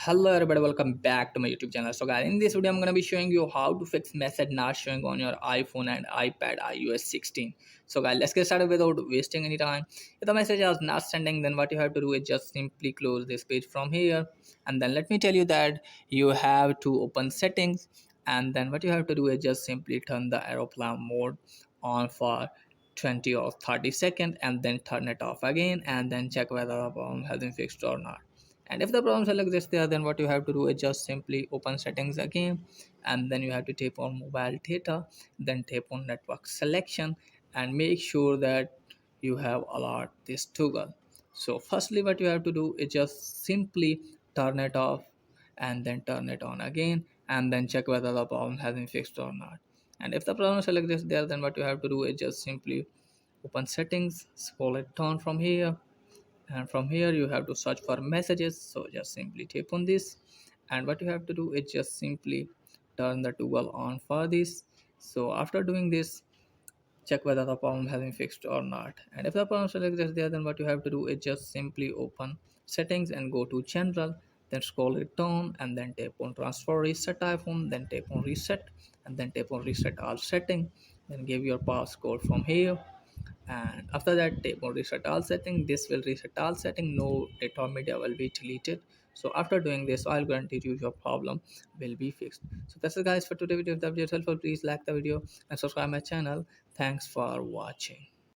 Hello everybody, welcome back to my YouTube channel. So guys, in this video I'm gonna be showing you how to fix message not showing on your iPhone and iPad iOS 16. So guys, let's get started without wasting any time. If the message is not sending, then what you have to do is just simply close this page from here, and then let me tell you that you have to open settings, and then what you have to do is just simply turn the aeroplane mode on for 20 or 30 seconds, and then turn it off again, and then check whether the problem has been fixed or not. And if the problem still exists there, then what you have to do is just simply open settings again, and then you have to tap on mobile data, then tap on network selection, and make sure that you have allowed this toggle. So firstly what you have to do is just simply turn it off, and then turn it on again, and then check whether the problem has been fixed or not. And if the problem still exists there, then what you have to do is just simply open settings, scroll it down from here, and from here you have to search for messages. So just simply tap on this, and what you have to do is just simply turn the toggle on for this. So after doing this, check whether the problem has been fixed or not. And if the problem still exists there, then what you have to do is just simply open settings and go to general, then scroll it down, and then tap on transfer reset iPhone, then tap on reset, and then tap on reset all setting, then give your passcode from here, and after that tap on reset all setting. This will reset all setting, no data or media will be deleted. So after doing this, I'll guarantee you your problem will be fixed. So that's it guys for today video. If the video is helpful, please like the video and subscribe my channel. Thanks for watching.